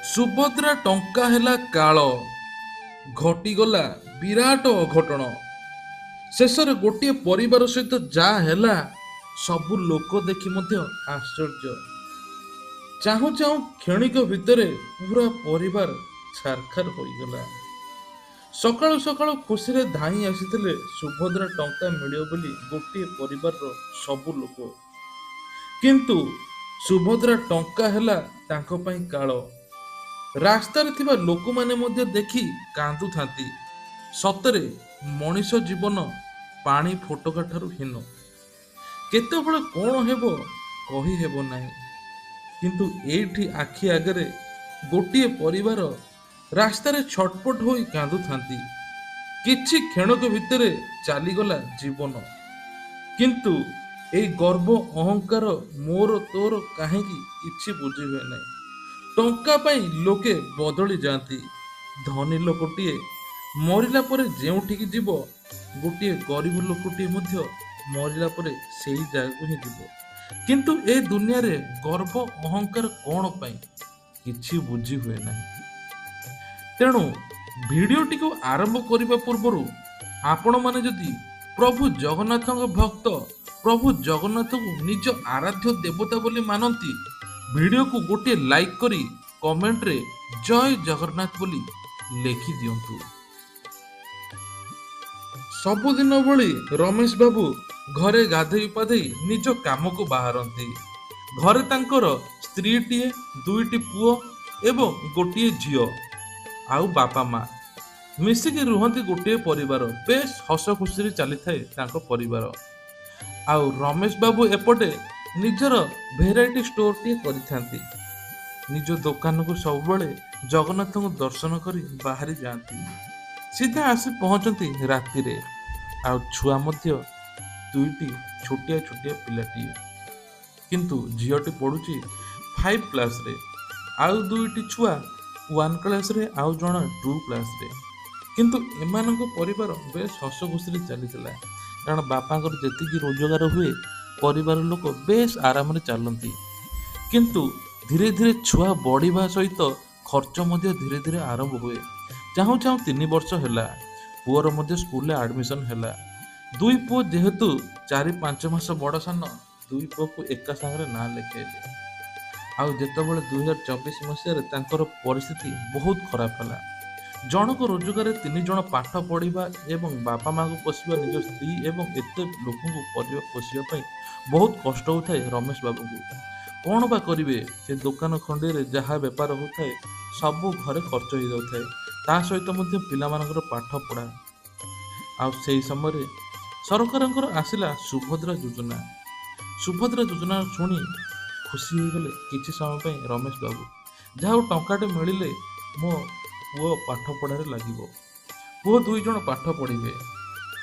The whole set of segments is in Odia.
ସୁଭଦ୍ରା ଟଙ୍କା ହେଲା କାଳ, ଘଟିଗଲା ବିରାଟ ଅଘଟଣ। ଶେଷରେ ଗୋଟିଏ ପରିବାର ସହିତ ଯାହା ହେଲା, ସବୁ ଲୋକ ଦେଖି ମଧ୍ୟ ଆଶ୍ଚର୍ଯ୍ୟ। ଚାହୁଁ ଚାହୁଁ କ୍ଷଣିକ ଭିତରେ ପୁରା ପରିବାର ଛାରଖାର ହୋଇଗଲା। ସକାଳୁ ସକାଳୁ ଖୁସିରେ ଧାଇଁ ଆସିଥିଲେ ସୁଭଦ୍ରା ଟଙ୍କା ମିଳିବ ବୋଲି ଗୋଟିଏ ପରିବାରର ସବୁ ଲୋକ। କିନ୍ତୁ ସୁଭଦ୍ରା ଟଙ୍କା ହେଲା ତାଙ୍କ ପାଇଁ କାଳ। ରାସ୍ତାରେ ଥିବା ଲୋକମାନେ ମଧ୍ୟ ଦେଖି କାନ୍ଦୁଥାନ୍ତି। ସତରେ ମଣିଷ ଜୀବନ ପାଣି ଫୋଟକା ଠାରୁ ହୀନ। କେତେବେଳେ କଣ ହେବ କହି ହେବ ନାହିଁ। କିନ୍ତୁ ଏଇଠି ଆଖି ଆଗରେ ଗୋଟିଏ ପରିବାର ରାସ୍ତାରେ ଛଟପଟ ହୋଇ କାନ୍ଦୁଥାନ୍ତି। କିଛି କ୍ଷଣକ ଭିତରେ ଚାଲିଗଲା ଜୀବନ। କିନ୍ତୁ ଏଇ ଗର୍ବ ଅହଙ୍କାର ମୋର ତୋର କାହିଁକି କିଛି ବୁଝି ହୁଏ ନାହିଁ। ଟଙ୍କା ପାଇଁ ଲୋକେ ବଦଳି ଯାଆନ୍ତି। ଧନୀ ଲୋକଟିଏ ମରିଲା ପରେ ଯେଉଁଠିକି ଯିବ, ଗୋଟିଏ ଗରିବ ଲୋକଟିଏ ମଧ୍ୟ ମରିଲା ପରେ ସେଇ ଜାଗାକୁ ହିଁ ଯିବ। କିନ୍ତୁ ଏ ଦୁନିଆରେ ଗର୍ବ ଅହଙ୍କାର କଣ ପାଇଁ କିଛି ବୁଝି ହୁଏ ନାହିଁ। ତେଣୁ ଭିଡ଼ିଓଟିକୁ ଆରମ୍ଭ କରିବା ପୂର୍ବରୁ ଆପଣମାନେ ଯଦି ପ୍ରଭୁ ଜଗନ୍ନାଥଙ୍କ ଭକ୍ତ, ପ୍ରଭୁ ଜଗନ୍ନାଥଙ୍କୁ ନିଜ ଆରାଧ୍ୟ ଦେବତା ବୋଲି ମାନନ୍ତି, ଭିଡ଼ିଓକୁ ଗୋଟିଏ ଲାଇକ୍ କରି କମେଣ୍ଟରେ ଜୟ ଜଗନ୍ନାଥ ବୋଲି ଲେଖି ଦିଅନ୍ତୁ। ସବୁଦିନ ଭଳି ରମେଶ ବାବୁ ଘରେ ଗାଧୋଇ ପାଧୋଇ ନିଜ କାମକୁ ବାହାରନ୍ତି। ଘରେ ତାଙ୍କର ସ୍ତ୍ରୀଟିଏ, ଦୁଇଟି ପୁଅ ଏବଂ ଗୋଟିଏ ଝିଅ ଆଉ ବାପା ମା ମିଶିକି ରୁହନ୍ତି ଗୋଟିଏ ପରିବାର। ବେଶ ହସ ଖୁସିରେ ଚାଲିଥାଏ ତାଙ୍କ ପରିବାର। ଆଉ ରମେଶ ବାବୁ ଏପଟେ ନିଜର ଭେରାଇଟି ଷ୍ଟୋରଟିଏ କରିଥାନ୍ତି। ନିଜ ଦୋକାନକୁ ସବୁବେଳେ ଜଗନ୍ନାଥଙ୍କୁ ଦର୍ଶନ କରି ବାହାରି ଯାଆନ୍ତି। ସିଧା ଆସି ପହଞ୍ଚନ୍ତି ରାତିରେ। ଆଉ ଛୁଆ ମଧ୍ୟ ଦୁଇଟି ଛୋଟିଆ ଛୋଟିଆ ପିଲାଟିଏ। କିନ୍ତୁ ଝିଅଟି ପଢୁଛି 5 କ୍ଲାସରେ, ଆଉ ଦୁଇଟି ଛୁଆ 1 କ୍ଲାସରେ, ଆଉ ଜଣେ 2 କ୍ଲାସରେ। କିନ୍ତୁ ଏମାନଙ୍କ ପରିବାର ବେଶ ହସ ଖୁସିରେ ଚାଲିଥିଲା। କାରଣ ବାପାଙ୍କର ଯେତିକି ରୋଜଗାର ହୁଏ, ପରିବାର ଲୋକ ବେଶ ଆରାମରେ ଚାଲନ୍ତି। କିନ୍ତୁ ଧୀରେ ଧୀରେ ଛୁଆ ବଢ଼ିବା ସହିତ ଖର୍ଚ୍ଚ ମଧ୍ୟ ଧୀରେ ଧୀରେ ଆରମ୍ଭ ହୁଏ। ଚାହୁଁ ଚାହୁଁ 3 ବର୍ଷ ହେଲା, ପୁଅର ମଧ୍ୟ ସ୍କୁଲରେ ଆଡମିସନ ହେଲା। ଦୁଇ ପୁଅ ଯେହେତୁ 4-5 ମାସ ବଡ଼ ସାନ, ଦୁଇ ପୁଅକୁ ଏକା ସାଙ୍ଗରେ ନାଁ ଲେଖାଇଲେ। ଆଉ ଯେତେବେଳେ 2024 ମସିହାରେ ତାଙ୍କର ପରିସ୍ଥିତି ବହୁତ ଖରାପ ହେଲା। ଜଣକ ରୋଜଗାରରେ 3 ଜଣ ପାଠ ପଢ଼ିବା ଏବଂ ବାପା ମାଙ୍କୁ ପୋଷିବା, ନିଜ ସ୍ତ୍ରୀ ଏବଂ ଏତେ ଲୋକଙ୍କୁ ପରିବାର ପୋଷିବା ପାଇଁ ବହୁତ କଷ୍ଟ ହେଉଥାଏ ରମେଶ ବାବୁଙ୍କୁ। କଣ ବା କରିବେ, ସେ ଦୋକାନ ଖଣ୍ଡିରେ ଯାହା ବେପାର ହେଉଥାଏ ସବୁ ଘରେ ଖର୍ଚ୍ଚ ହେଇଯାଉଥାଏ। ତା ସହିତ ମଧ୍ୟ ପିଲାମାନଙ୍କର ପାଠ ପଢ଼ା। ଆଉ ସେହି ସମୟରେ ସରକାରଙ୍କର ଆସିଲା ସୁଭଦ୍ରା ଯୋଜନା। ସୁଭଦ୍ରା ଯୋଜନା ଶୁଣି ଖୁସି ହେଇଗଲେ କିଛି ସମୟ ପାଇଁ ରମେଶ ବାବୁ। ଯାହା ହଉ ଟଙ୍କାଟେ ମିଳିଲେ ମୋ ପୁଅ ପାଠ ପଢ଼ାରେ ଲାଗିବ। ପୁଅ 2 ଜଣ ପାଠ ପଢ଼ିବେ।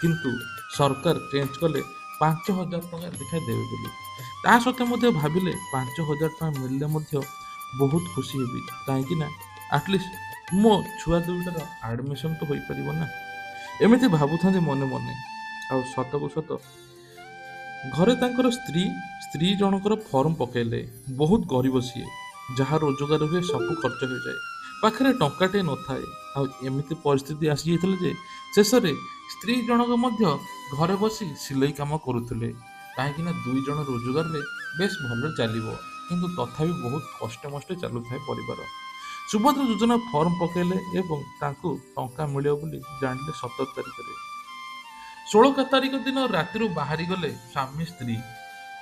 କିନ୍ତୁ ସରକାର ଚେଞ୍ଜ କଲେ 5,000 ଟଙ୍କା ଲେଖାଏଁ ଦେବେ ବୋଲି। ତା ସତ୍ତ୍ୱେ ମଧ୍ୟ ଭାବିଲେ 5,000 ଟଙ୍କା ମିଳିଲେ ମଧ୍ୟ ବହୁତ ଖୁସି ହେବି। କାହିଁକି ନା ଆଟଲିଷ୍ଟ ମୋ ଛୁଆ ଦୁଇଟାର ଆଡ଼ମିସନ୍ ତ ହୋଇପାରିବ ନା। ଏମିତି ଭାବୁଥାନ୍ତି ମନେ ମନେ। ଆଉ ସତକୁ ସତ ଘରେ ତାଙ୍କର ସ୍ତ୍ରୀ ଜଣଙ୍କର ଫର୍ମ ପକାଇଲେ। ବହୁତ ଗରିବ ସିଏ। ଯାହା ରୋଜଗାର ହୁଏ ସବୁ ଖର୍ଚ୍ଚ ହୋଇଯାଏ। ପାଖରେ ଟଙ୍କାଟେ ନଥାଏ। ଆଉ ଏମିତି ପରିସ୍ଥିତି ଆସିଯାଇଥିଲା ଯେ ଶେଷରେ ସ୍ତ୍ରୀ ଜଣକ ମଧ୍ୟ ଘରେ ବସି ସିଲେଇ କାମ କରୁଥିଲେ। କାହିଁକିନା 2 ଜଣ ରୋଜଗାରରେ ବେଶ ଭଲରେ ଚାଲିବ। କିନ୍ତୁ ତଥାପି ବହୁତ କଷ୍ଟମଷ୍ଟେ ଚାଲୁଥାଏ ପରିବାର। ସୁଭଦ୍ରା ଯୋଜନା ଫର୍ମ ପକାଇଲେ ଏବଂ ତାଙ୍କୁ ଟଙ୍କା ମିଳିବ ବୋଲି ଜାଣିଲେ 17 ତାରିଖରେ। 16 ତାରିଖ ଦିନ ରାତିରୁ ବାହାରି ଗଲେ ସ୍ୱାମୀ ସ୍ତ୍ରୀ।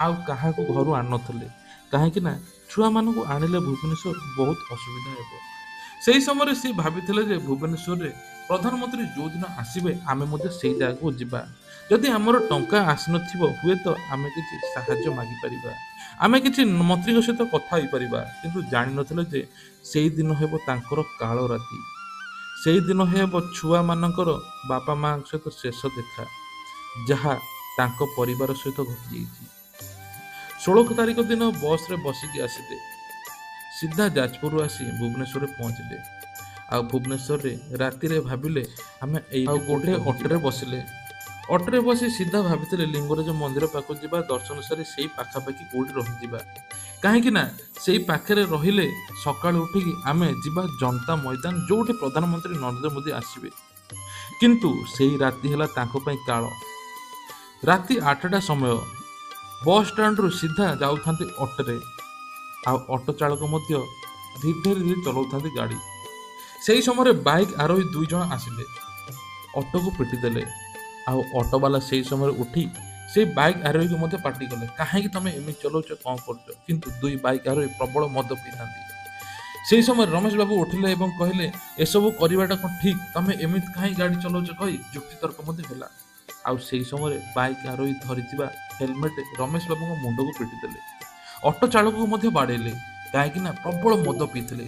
ଆଉ କାହାକୁ ଘରୁ ଆଣିନଥିଲେ। କାହିଁକି ନା ଛୁଆମାନଙ୍କୁ ଆଣିଲେ ଭୁବନେଶ୍ୱର ବହୁତ ଅସୁବିଧା ହେବ। ସେହି ସମୟରେ ସେ ଭାବିଥିଲେ ଯେ ଭୁବନେଶ୍ୱରରେ ପ୍ରଧାନମନ୍ତ୍ରୀ ଯେଉଁଦିନ ଆସିବେ ଆମେ ମଧ୍ୟ ସେଇ ଜାଗାକୁ ଯିବା। ଯଦି ଆମର ଟଙ୍କା ଆସିନଥିବ, ହୁଏତ ଆମେ କିଛି ସାହାଯ୍ୟ ମାଗିପାରିବା, ଆମେ କିଛି ମନ୍ତ୍ରୀଙ୍କ ସହିତ କଥା ହେଇପାରିବା। କିନ୍ତୁ ଜାଣିନଥିଲେ ଯେ ସେଇ ଦିନ ହେବ ତାଙ୍କର କାଳ ରାତି। ସେଇ ଦିନ ହେବ ଛୁଆମାନଙ୍କର ବାପା ମାଙ୍କ ସହିତ ଶେଷ ଦେଖା, ଯାହା ତାଙ୍କ ପରିବାର ସହିତ ଘଟିଯାଇଛି। 16 ତାରିଖ ଦିନ ବସ୍ରେ ବସିକି ଆସିଲେ। ସିଧା ଯାଜପୁରରୁ ଆସି ଭୁବନେଶ୍ୱରରେ ପହଞ୍ଚିଲେ। ଆଉ ଭୁବନେଶ୍ୱରରେ ରାତିରେ ଭାବିଲେ ଆମେ ଏଇ ଆଉ ଗୋଟେ ଅଟୋରେ ବସିଲେ। ଅଟୋରେ ବସି ସିଧା ଭାବିଥିଲେ ଲିଙ୍ଗରାଜ ମନ୍ଦିର ପାଖକୁ ଯିବା, ଦର୍ଶନ ସାରି ସେଇ ପାଖାପାଖି କୋଉଠି ରହିଯିବା। କାହିଁକି ନା ସେଇ ପାଖରେ ରହିଲେ ସକାଳୁ ଉଠିକି ଆମେ ଯିବା ଜନତା ମଇଦାନ, ଯୋଉଠି ପ୍ରଧାନମନ୍ତ୍ରୀ ନରେନ୍ଦ୍ର ମୋଦି ଆସିବେ। କିନ୍ତୁ ସେଇ ରାତି ହେଲା ତାଙ୍କ ପାଇଁ କାଳ। ରାତି 8ଟା ସମୟ। ବସ୍ ଷ୍ଟାଣ୍ଡରୁ ସିଧା ଯାଉଥାନ୍ତି ଅଟୋରେ, ଆଉ ଅଟୋ ଚାଳକ ମଧ୍ୟ ଧୀରେ ଧୀରେ ଚଲାଉଥାନ୍ତି ଗାଡ଼ି। ସେହି ସମୟରେ ବାଇକ୍ ଆରୋହୀ 2 ଜଣ ଆସିଲେ, ଅଟୋକୁ ପିଟିଦେଲେ। ଆଉ ଅଟୋବାଲା ସେହି ସମୟରେ ଉଠି ସେଇ ବାଇକ୍ ଆରୋହୀକୁ ମଧ୍ୟ ପାଟି କଲେ, କାହିଁକି ତମେ ଏମିତି ଚଲାଉଛ, କ'ଣ କରୁଛ? କିନ୍ତୁ 2 ବାଇକ୍ ଆରୋହୀ ପ୍ରବଳ ମଦ ପିଇଥାନ୍ତି। ସେହି ସମୟରେ ରମେଶ ବାବୁ ଉଠିଲେ ଏବଂ କହିଲେ, ଏସବୁ କରିବାଟା କ'ଣ ଠିକ୍? ତମେ ଏମିତି କାହିଁ ଗାଡ଼ି ଚଲାଉଛ କହି ଯୁକ୍ତିତର୍କ ମଧ୍ୟ ହେଲା। ଆଉ ସେହି ସମୟରେ ବାଇକ୍ ଆରୋହୀ ଧରିଥିବା ହେଲମେଟ୍ ରମେଶ ବାବୁଙ୍କ ମୁଣ୍ଡକୁ ପିଟିଦେଲେ। ଅଟୋ ଚାଳକକୁ ମଧ୍ୟ ବାଡ଼େଇଲେ, କାହିଁକି ନା ପ୍ରବଳ ମଦ ପିଇଥିଲେ।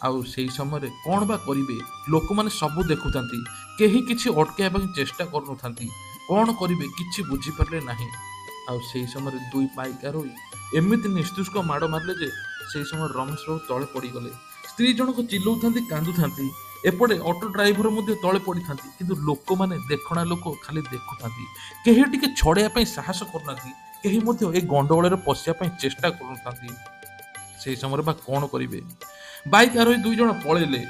ଆଉ ସେହି ସମୟରେ କ'ଣ ବା କରିବେ? ଲୋକମାନେ ସବୁ ଦେଖୁଥାନ୍ତି, କେହି କିଛି ଅଟକାଇବା ପାଇଁ ଚେଷ୍ଟା କରୁନଥାନ୍ତି। କ'ଣ କରିବେ କିଛି ବୁଝିପାରିଲେ ନାହିଁ। ଆଉ ସେହି ସମୟରେ 2 ବାଇକ୍ ଆରୋହୀ ଏମିତି ନିସ୍ତୁକ ମାଡ଼ ମାରିଲେ ଯେ ସେହି ସମୟରେ ରମେଶ ବାବୁ ତଳେ ପଡ଼ିଗଲେ। ସ୍ତ୍ରୀ ଜଣକ ଚିଲଉଥାନ୍ତି, କାନ୍ଦୁଥାନ୍ତି। ଏପଟେ ଅଟୋ ଡ୍ରାଇଭର ମଧ୍ୟ ତଳେ ପଡ଼ିଥାନ୍ତି। କିନ୍ତୁ ଲୋକମାନେ, ଦେଖଣା ଲୋକ ଖାଲି ଦେଖୁଥାନ୍ତି। କେହି ଟିକେ ଛଡ଼େଇବା ପାଇଁ ସାହସ କରୁନାହାନ୍ତି। କେହି ମଧ୍ୟ ଏ ଗଣ୍ଡଗୋଳରେ ପଶିବା ପାଇଁ ଚେଷ୍ଟା କରୁନଥାନ୍ତି। ସେହି ସମୟରେ ବା କ'ଣ କରିବେ? ବାଇକ୍ ଆରୋହୀ 2 ଜଣ ପଳେଇଲେ।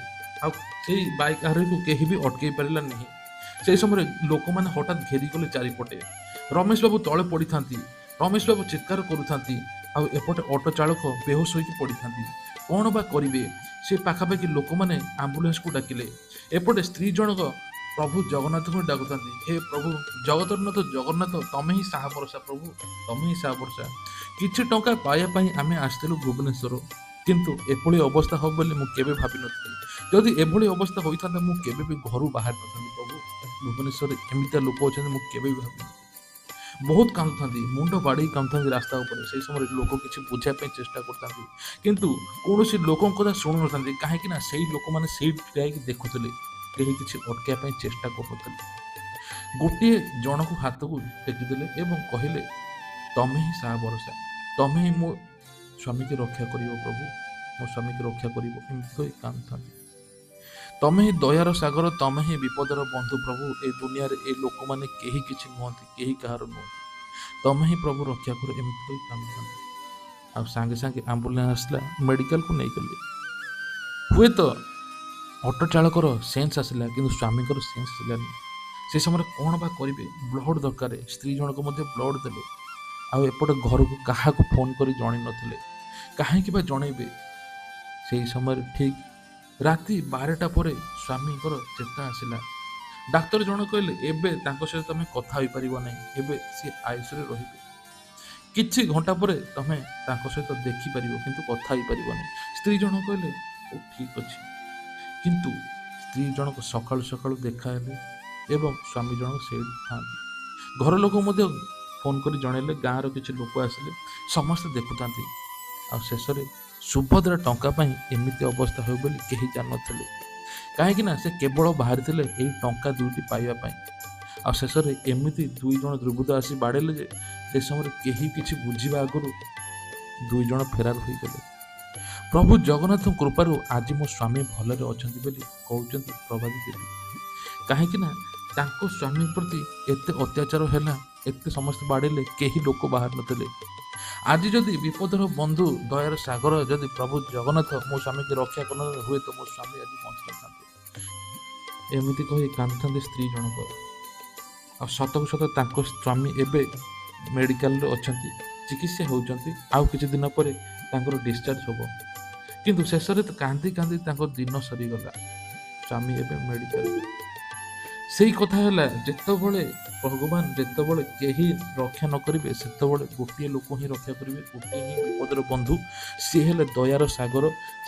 ଆଉ ସେଇ ବାଇକ୍ ଆରୋହୀକୁ କେହି ବି ଅଟକେଇ ପାରିଲା ନାହିଁ। ସେହି ସମୟରେ ଲୋକମାନେ ହଠାତ୍ ଘେରିଗଲେ ଚାରିପଟେ। ରମେଶ ବାବୁ ତଳେ ପଡ଼ିଥାନ୍ତି। ରମେଶ ବାବୁ ଚିତ୍କାର କରୁଥାନ୍ତି। ଆଉ ଏପଟେ ଅଟୋ ଚାଳକ ବେହୋସ ହୋଇକି ପଡ଼ିଥାନ୍ତି। କ'ଣ ବା କରିବେ? ସେ ପାଖାପାଖି ଲୋକମାନେ ଆମ୍ବୁଲାନ୍ସକୁ ଡାକିଲେ। ଏପଟେ ସ୍ତ୍ରୀ ଜଣକ ପ୍ରଭୁ ଜଗନ୍ନାଥଙ୍କୁ ଡାକୁଥାନ୍ତି, ହେ ପ୍ରଭୁ ଜଗତରନାଥ ଜଗନ୍ନାଥ, ତମେ ହିଁ ସାହା ଭରସା ପ୍ରଭୁ, ତମେ ହିଁ ସାହା ଭରସା। କିଛି ଟଙ୍କା ପାଇବା ପାଇଁ ଆମେ ଆସିଥିଲୁ ଭୁବନେଶ୍ୱର, କିନ୍ତୁ ଏଭଳି ଅବସ୍ଥା ହେବ ବୋଲି ମୁଁ କେବେ ଭାବିନଥିଲି। ଯଦି ଏଭଳି ଅବସ୍ଥା ହୋଇଥାନ୍ତା ମୁଁ କେବେ ବି ଘରୁ ବାହାରି ନଥାନ୍ତି ପ୍ରଭୁ। ଭୁବନେଶ୍ୱରରେ ଏମିତିଆ ଲୋକ ଅଛନ୍ତି ମୁଁ କେବେ ବି ଭାବିନଥିଲି। ବହୁତ କାନ୍ଦୁଥାନ୍ତି, ମୁଣ୍ଡ ବାଡ଼େଇ କାନ୍ଦୁଥାନ୍ତି ରାସ୍ତା ଉପରେ। ସେହି ସମୟରେ ଲୋକ କିଛି ବୁଝିବା ପାଇଁ ଚେଷ୍ଟା କରୁଥାନ୍ତି, କିନ୍ତୁ କୌଣସି ଲୋକଙ୍କ କଥା ଶୁଣୁନଥାନ୍ତି। କାହିଁକି ନା ସେଇ ଲୋକମାନେ ସେଇଠି ଠିଆ ହେଇକି ଦେଖୁଥିଲେ, କେହି କିଛି ଅଟକାଇବା ପାଇଁ ଚେଷ୍ଟା କରୁନଥିଲେ। ଗୋଟିଏ ଜଣକୁ ହାତକୁ ଟେକିଦେଲେ ଏବଂ କହିଲେ, ତମେ ହିଁ ସାହା ଭରସା, ତମେ ହିଁ ମୋ ସ୍ୱାମୀକି ରକ୍ଷା କରିବ ପ୍ରଭୁ, ମୋ ସ୍ୱାମୀକି ରକ୍ଷା କରିବ। ଏମିତି କହି କାନ୍ଦୁଥାନ୍ତି। ତମେ ହିଁ ଦୟାର ସାଗର, ତମେ ହିଁ ବିପଦର ବନ୍ଧୁ ପ୍ରଭୁ। ଏ ଦୁନିଆରେ ଏ ଲୋକମାନେ କେହି କିଛି ନୁହନ୍ତି, କେହି କାହାର ନୁହନ୍ତି। ତମେ ହିଁ ପ୍ରଭୁ ରକ୍ଷା କର। ଏମିତି କହି କାନ୍ଦୁଥାନ୍ତି। ଆଉ ସାଙ୍ଗେ ସାଙ୍ଗେ ଆମ୍ବୁଲାନ୍ସ ଆସିଲା, ମେଡ଼ିକାଲକୁ ନେଇଗଲେ। ହୁଏତ ଅଟୋ ଚାଳକର ସେନ୍ସ ଆସିଲା, କିନ୍ତୁ ସ୍ୱାମୀଙ୍କର ସେନ୍ସ ଆସିଲାନି। ସେ ସମୟରେ କ'ଣ ବା କରିବେ? ବ୍ଲଡ଼ ଦରକାର। ସ୍ତ୍ରୀ ଜଣକ ମଧ୍ୟ ବ୍ଲଡ଼ ଦେଲେ। ଆଉ ଏପଟେ ଘରକୁ କାହାକୁ ଫୋନ୍ କରି ଜଣେଇ ନଥିଲେ। କାହିଁକି ବା ଜଣେଇବେ? ସେହି ସମୟରେ ଠିକ୍ ରାତି 12ଟା ପରେ ସ୍ୱାମୀଙ୍କର ଚେତା ଆସିଲା। ଡାକ୍ତର ଜଣ କହିଲେ, ଏବେ ତାଙ୍କ ସହିତ ତମେ କଥା ହୋଇପାରିବ ନାହିଁ, ଏବେ ସେ ଆଇସିୟୁରେ ରହିବେ। କିଛି ଘଣ୍ଟା ପରେ ତମେ ତାଙ୍କ ସହିତ ଦେଖିପାରିବ, କିନ୍ତୁ କଥା ହେଇପାରିବନି। ସ୍ତ୍ରୀ ଜଣ କହିଲେ, ହଉ ଠିକ୍ ଅଛି। କିନ୍ତୁ ସ୍ତ୍ରୀ ଜଣକ ସକାଳୁ ସକାଳୁ ଦେଖା ହେଲେ ଏବଂ ସ୍ୱାମୀ ଜଣକ ସେଇଠି ଥାନ୍ତି। ଘର ଲୋକ ମଧ୍ୟ ଫୋନ୍ କରି ଜଣେଇଲେ, ଗାଁର କିଛି ଲୋକ ଆସିଲେ, ସମସ୍ତେ ଦେଖୁଥାନ୍ତି। ଆଉ ଶେଷରେ ସୁଭଦ୍ରା ଟଙ୍କା ପାଇଁ ଏମିତି ଅବସ୍ଥା ହେବ ବୋଲି କେହି ଜାଣିନଥିଲେ। କାହିଁକି ନା ସେ କେବଳ ବାହାରିଥିଲେ ଏଇ ଟଙ୍କା 2ଟି ପାଇବା ପାଇଁ। ଆଉ ଶେଷରେ ଏମିତି 2 ଜଣ ଦୁର୍ବୃତ୍ତ ଆସି ବାଡ଼େଇଲେ ଯେ ସେ ସମୟରେ କେହି କିଛି ବୁଝିବା ଆଗରୁ 2 ଜଣ ଫେରାର ହୋଇଗଲେ। ପ୍ରଭୁ ଜଗନ୍ନାଥଙ୍କ କୃପାରୁ ଆଜି ମୋ ସ୍ୱାମୀ ଭଲରେ ଅଛନ୍ତି ବୋଲି କହୁଛନ୍ତି ପ୍ରଭାତୀ ଦେବୀ। କାହିଁକି ନା ତାଙ୍କ ସ୍ୱାମୀ ପ୍ରତି ଏତେ ଅତ୍ୟାଚାର ହେଲା, ଏତେ ସମସ୍ତେ ବାଡ଼େଇଲେ, କେହି ଲୋକ ବାହାରି ନଥିଲେ। ଆଜି ଯଦି ବିପଦର ବନ୍ଧୁ, ଦୟାର ସାଗର ଯଦି ପ୍ରଭୁ ଜଗନ୍ନାଥ ମୋ ସ୍ୱାମୀକି ରକ୍ଷା କରିନଥାନ୍ତେ, ହୁଏତ ମୋ ସ୍ୱାମୀ ଆଜି ବଞ୍ଚିନଥାନ୍ତେ। ଏମିତି କହି କାନ୍ଦୁଥାନ୍ତି ସ୍ତ୍ରୀ ଜଣକ। ଆଉ ସତକୁ ସତ ତାଙ୍କ ସ୍ୱାମୀ ଏବେ ମେଡ଼ିକାଲରେ ଅଛନ୍ତି, ଚିକିତ୍ସା ହେଉଛନ୍ତି। ଆଉ କିଛି ଦିନ ପରେ ତାଙ୍କର ଡିସଚାର୍ଜ ହେବ। କିନ୍ତୁ ଶେଷରେ ତ କାନ୍ଦି କାନ୍ଦି ତାଙ୍କ ଦିନ ସରିଗଲା। ସ୍ୱାମୀ ଏବେ ମେଡ଼ିକାଲରେ। ସେଇ କଥା ହେଲା, ଯେତେବେଳେ ଭଗବାନ, ଯେତେବେଳେ କେହି ରକ୍ଷା ନ କରିବେ, ସେତେବେଳେ ଗୋଟିଏ ଲୋକ ହିଁ ରକ୍ଷା କରିବେ, ଗୋଟିଏ ହିଁ ବିପଦର ବନ୍ଧୁ। ସିଏ ହେଲେ ଦୟାର ସାଗର,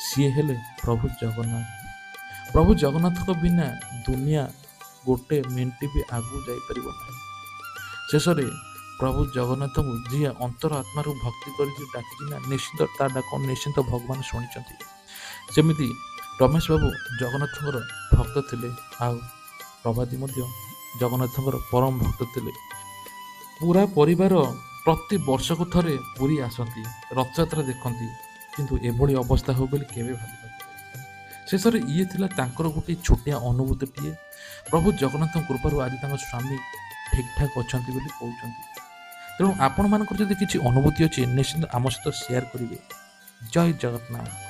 ସିଏ ହେଲେ ପ୍ରଭୁ ଜଗନ୍ନାଥ। ପ୍ରଭୁ ଜଗନ୍ନାଥଙ୍କ ବିନା ଦୁନିଆ ଗୋଟେ ମିନିଟ୍ ବି ଆଗକୁ ଯାଇପାରିବ ନାହିଁ। ଶେଷରେ ପ୍ରଭୁ ଜଗନ୍ନାଥଙ୍କୁ ଯିଏ ଅନ୍ତର ଆତ୍ମାରୁ ଭକ୍ତି କରିକି ଡାକିକିନା ନିଶ୍ଚିନ୍ତ ତା ଡାକ ନିଶ୍ଚିନ୍ତ ଭଗବାନ ଶୁଣିଛନ୍ତି। ସେମିତି ରମେଶ ବାବୁ ଜଗନ୍ନାଥଙ୍କର ଭକ୍ତ ଥିଲେ, ଆଉ ପ୍ରଭାତୀ ମଧ୍ୟ ଜଗନ୍ନାଥଙ୍କର ପରମ ଭକ୍ତ ଥିଲେ। ପୁରା ପରିବାର ପ୍ରତି ବର୍ଷକୁ ଥରେ ପୁରୀ ଆସନ୍ତି, ରଥଯାତ୍ରା ଦେଖନ୍ତି, କିନ୍ତୁ ଏଭଳି ଅବସ୍ଥା ହେବ ବୋଲି କେବେ ଭାବିନଥିଲେ। ଶେଷରେ ଇଏ ଥିଲା ତାଙ୍କର ଗୋଟିଏ ଛୋଟିଆ ଅନୁଭୂତିଟିଏ। ପ୍ରଭୁ ଜଗନ୍ନାଥଙ୍କ କୃପାରୁ ଆଜି ତାଙ୍କ ସ୍ୱାମୀ ଠିକ୍ଠାକ୍ ଅଛନ୍ତି ବୋଲି କହୁଛନ୍ତି। ତେଣୁ ଆପଣମାନଙ୍କର ଯଦି କିଛି ଅନୁଭୂତି ଅଛି ନିଶ୍ଚିନ୍ତ ଆମ ସହିତ ସେୟାର କରିବେ। ଜୟ ଜଗନ୍ନାଥ।